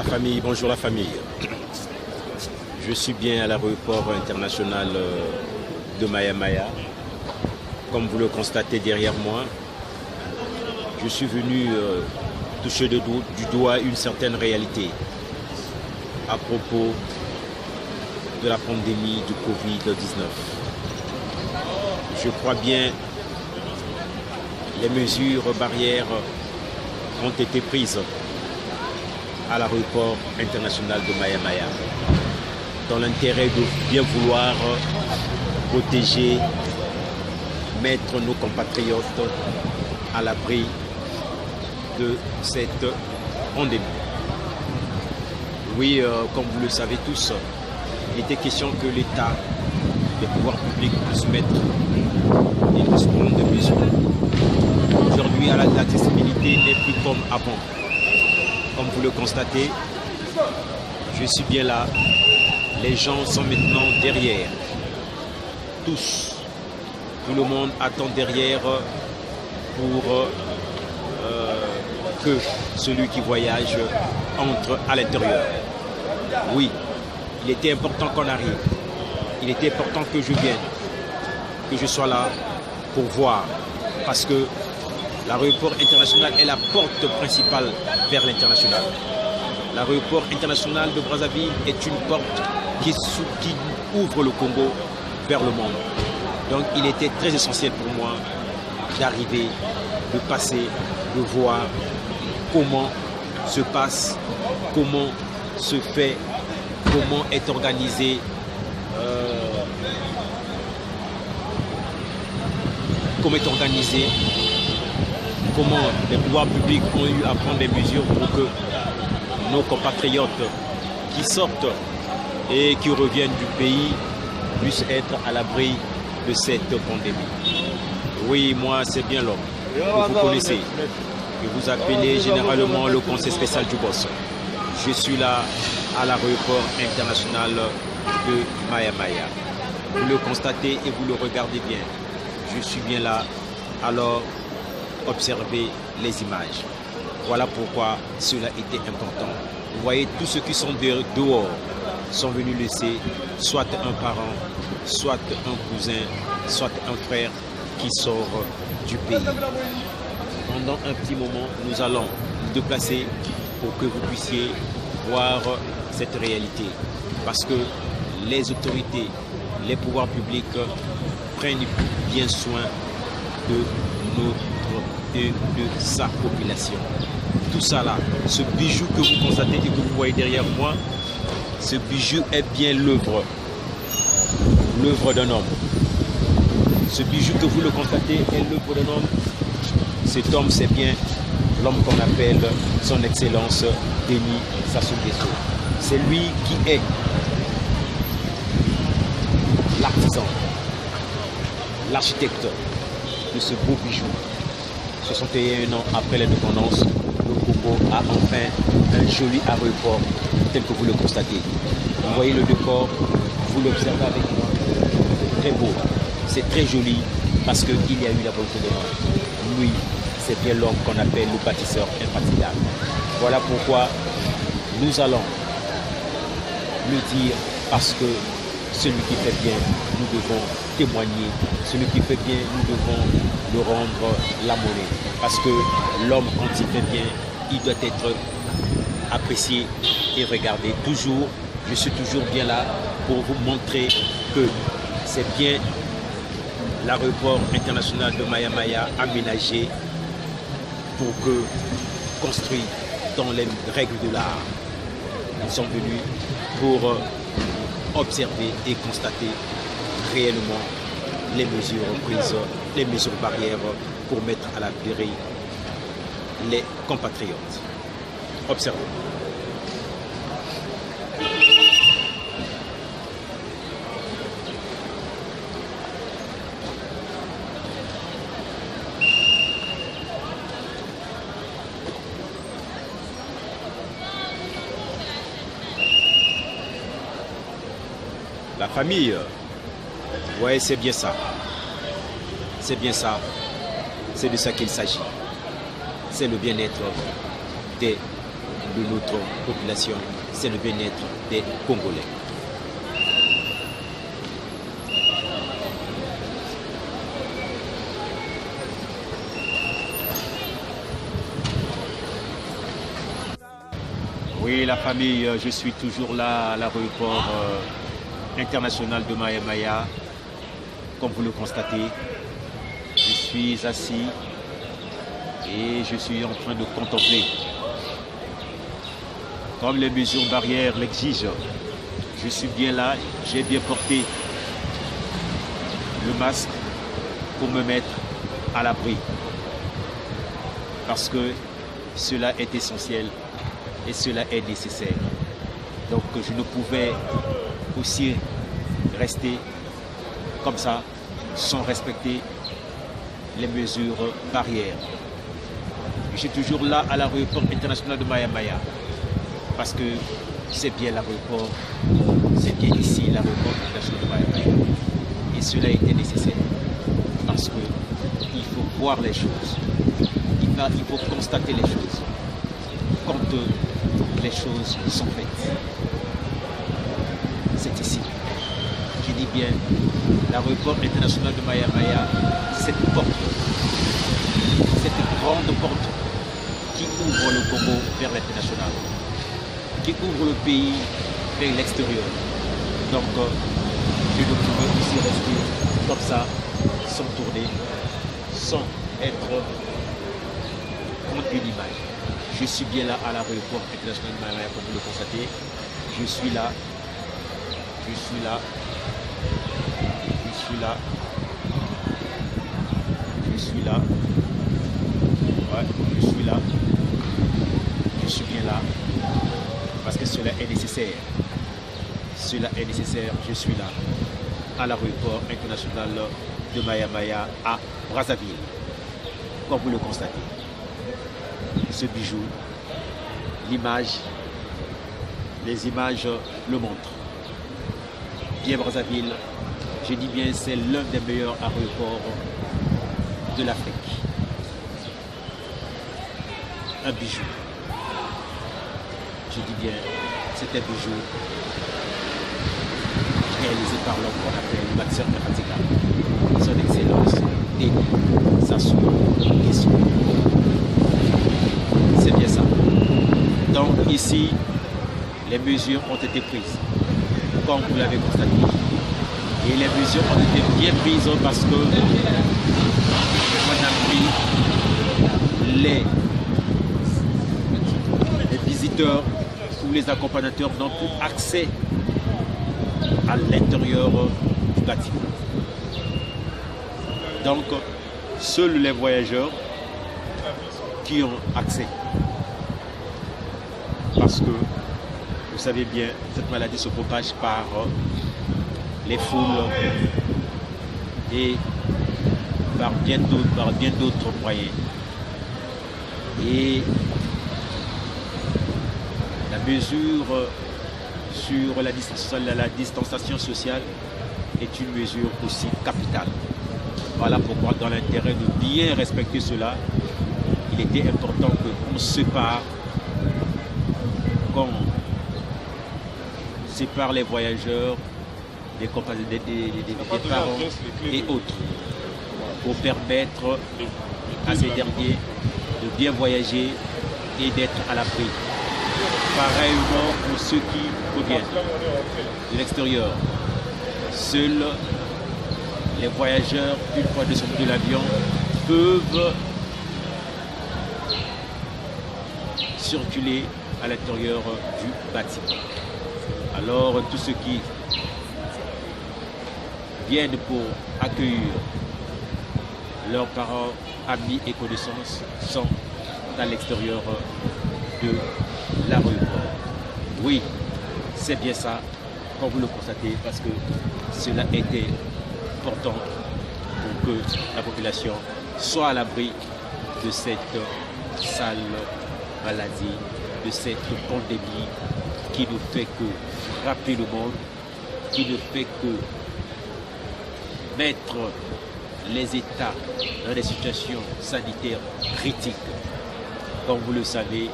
La famille, bonjour la famille. Je suis bien à l'aéroport international de Maya Maya. Comme vous le constatez derrière moi, je suis venu toucher du doigt une certaine réalité à propos de la pandémie du Covid-19. Je crois bien les mesures barrières ont été prises à l'aéroport international de Maya Maya dans l'intérêt de bien vouloir protéger, mettre nos compatriotes à l'abri de cette pandémie. Oui, comme vous le savez tous, il était question que l'État, les pouvoirs publics puissent mettre et puissent prendre des mesures. Aujourd'hui, l'accessibilité n'est plus comme avant. Comme vous le constatez, je suis bien là. Les gens sont maintenant derrière. Tous. Tout le monde attend derrière pour que celui qui voyage entre à l'intérieur. Oui, il était important qu'on arrive. Il était important que je vienne, que je sois là pour voir. Parce que l'aéroport international est la porte principale vers l'international. L'aéroport international de Brazzaville est une porte qui ouvre le Congo vers le monde. Donc il était très essentiel pour moi d'arriver, de passer, de voir comment se passe, comment se fait, comment est organisé comment les pouvoirs publics ont eu à prendre des mesures pour que nos compatriotes qui sortent et qui reviennent du pays puissent être à l'abri de cette pandémie. Oui, moi, c'est bien l'homme que vous connaissez, que vous appelez généralement le conseil spécial du boss. Je suis là à l'aéroport international de Maya Maya. Vous le constatez et vous le regardez bien. Je suis bien là, alors observez les images. Voilà pourquoi cela était important. Vous voyez, tous ceux qui sont dehors sont venus laisser soit un parent, soit un cousin, soit un frère qui sort du pays. Pendant un petit moment, nous allons nous déplacer pour que vous puissiez voir cette réalité. Parce que les autorités, les pouvoirs publics prennent bien soin de sa population. Tout ça là, ce bijou que vous constatez et que vous voyez derrière moi, ce bijou est bien l'œuvre d'un homme. Ce bijou que vous le constatez est l'œuvre d'un homme. Cet homme, c'est bien l'homme qu'on appelle son Excellence Denis Sassou Nguesso. C'est lui qui est l'artisan, l'architecte de ce beau bijou. 61 ans après l'indépendance, le Congo a enfin un joli aéroport tel que vous le constatez. Vous voyez le décor, vous l'observez avec moi. C'est très beau, c'est très joli parce qu'il y a eu la volonté de l'homme. Lui, c'est bien l'homme qu'on appelle le bâtisseur infatigable. Voilà pourquoi nous allons le dire parce que celui qui fait bien, nous devons témoigner. Celui qui fait bien, nous devons le rendre la monnaie. Parce que l'homme, quand il fait bien, il doit être apprécié et regardé. Toujours, je suis toujours bien là pour vous montrer que c'est bien l'aéroport international de Maya Maya aménagé pour que construit dans les règles de l'art. Nous sommes venus pour observer et constater réellement les mesures prises, les mesures barrières pour mettre à l'abri les compatriotes. Observez. La famille, ouais, c'est bien ça. C'est bien ça. C'est de ça qu'il s'agit. C'est le bien-être des de notre population, c'est le bien-être des Congolais. Oui, la famille, je suis toujours là à l'aéroport international de Maya Maya. Comme vous le constatez, je suis assis et je suis en train de contempler. Comme les mesures barrières l'exigent, je suis bien là, j'ai bien porté le masque pour me mettre à l'abri. Parce que cela est essentiel et cela est nécessaire. Donc je ne pouvais aussi rester comme ça sans respecter les mesures barrières. Je suis toujours là à l'aéroport international de Maya Maya parce que c'est bien l'aéroport, c'est bien ici l'aéroport international de Maya Maya. Et cela était nécessaire parce qu'il faut voir les choses, il faut constater les choses quand les choses sont faites. C'est ici. Je dis bien l'aéroport international de Maya Maya, cette porte, cette grande porte qui ouvre le Congo vers l'international, qui ouvre le pays vers l'extérieur. Donc, je ne pouvais aussi rester comme ça, sans tourner, sans être contre une image. Je suis bien là à l'aéroport international de Maya Maya, comme vous le constatez. Je suis là. Je suis là. Je suis là. Je suis là. Ouais, je suis là. Je suis bien là. Parce que cela est nécessaire. Cela est nécessaire. Je suis là. À l'aéroport international de Maya Maya à Brazzaville. Comme vous le constatez. Ce bijou, l'image, les images le montrent. Bien Brazzaville, je dis bien, c'est l'un des meilleurs aéroports de l'Afrique. Un bijou. Je dis bien, c'est un bijou réalisé par l'homme qu'on appelle Maxime Fatiga. Son Excellence Denis Sassou Nguesso. C'est bien ça. Donc ici, les mesures ont été prises, comme vous l'avez constaté. Et les mesures ont été bien prises parce que on a pris les visiteurs ou les accompagnateurs n'ont plus accès à l'intérieur du bâtiment. Donc, seuls les voyageurs qui ont accès. Parce que, vous savez bien, cette maladie se propage par les foules et par bien d'autres moyens. Et la mesure sur la distanciation sociale est une mesure aussi capitale. Voilà pourquoi, dans l'intérêt de bien respecter cela, il était important qu'on sépare les voyageurs des parents et autres pour permettre à ces derniers de bien voyager et d'être à l'abri. Pareillement pour ceux qui reviennent de l'extérieur. Seuls les voyageurs, une fois descendus de l'avion, peuvent circuler à l'intérieur du bâtiment. Alors tous ceux qui viennent pour accueillir leurs parents, amis et connaissances sont à l'extérieur de l'aéroport. Oui, c'est bien ça, comme vous le constatez, parce que cela était important pour que la population soit à l'abri de cette sale maladie, de cette pandémie qui ne fait que frapper le monde, qui ne fait que mettre les États dans des situations sanitaires critiques. Comme vous le savez,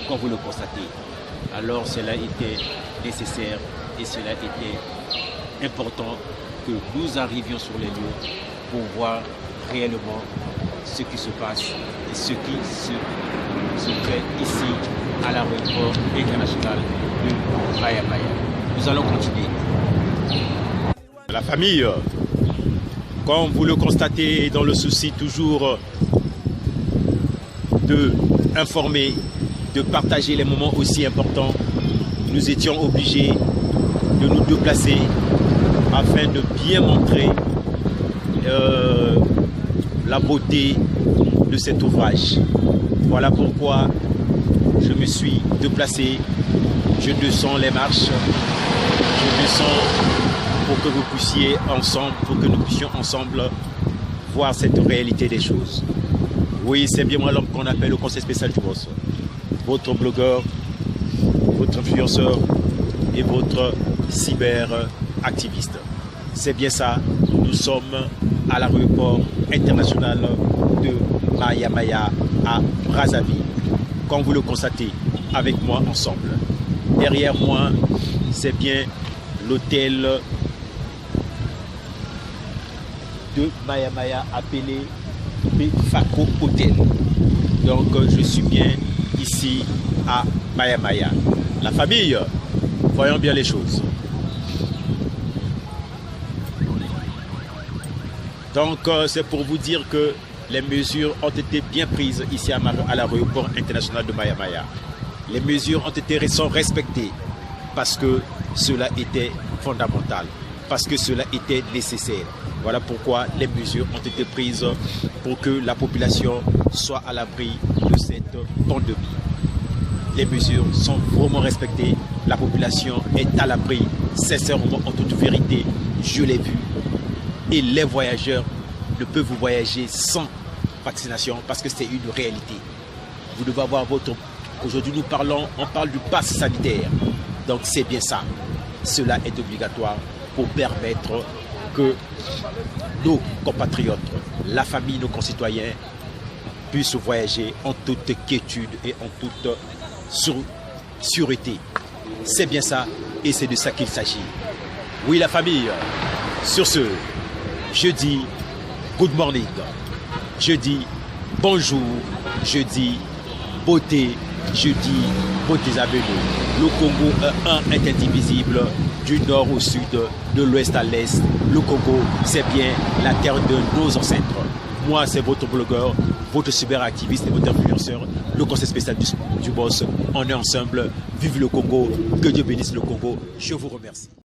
comme vous le constatez. Alors cela était nécessaire et cela était important que nous arrivions sur les lieux pour voir réellement ce qui se passe et ce qui se fait ici à l'aéroport international de Maya Maya. Nous allons continuer. La famille, comme vous le constatez, dans le souci toujours de informer, de partager les moments aussi importants, nous étions obligés de nous déplacer afin de bien montrer la beauté de cet ouvrage. Voilà pourquoi je me suis déplacé, je descends les marches, je descends pour que vous puissiez ensemble, pour que nous puissions ensemble voir cette réalité des choses. Oui, c'est bien moi l'homme qu'on appelle le conseil spécial du boss. Votre blogueur, votre influenceur et votre cyberactiviste. C'est bien ça, nous sommes à l'aéroport international de Maya Maya à Brazzaville. Comme vous le constatez avec moi ensemble. Derrière moi, c'est bien l'hôtel de Maya Maya appelé Befako Hotel. Donc je suis bien ici à Maya Maya. La famille, voyons bien les choses. Donc c'est pour vous dire que les mesures ont été bien prises ici à l'aéroport international de Maya Maya. Les mesures sont respectées parce que cela était fondamental, parce que cela était nécessaire. Voilà pourquoi les mesures ont été prises pour que la population soit à l'abri de cette pandémie. Les mesures sont vraiment respectées, la population est à l'abri, sincèrement, en toute vérité, je l'ai vu. Et les voyageurs ne peuvent voyager sans vaccination parce que c'est une réalité. Vous devez avoir votre... Aujourd'hui on parle du pass sanitaire. Donc c'est bien ça. Cela est obligatoire pour permettre que nos compatriotes, la famille, nos concitoyens puissent voyager en toute quiétude et en toute sûreté. C'est bien ça et c'est de ça qu'il s'agit. Oui la famille, sur ce, je dis good morning, je dis bonjour, je dis beauté, je dis beauté avenue. Le Congo est indivisible du nord au sud, de l'ouest à l'est. Le Congo, c'est bien la terre de nos ancêtres. Moi, c'est votre blogueur, votre cyberactiviste et votre influenceur, le conseil spécial du boss. On est ensemble. Vive le Congo, que Dieu bénisse le Congo. Je vous remercie.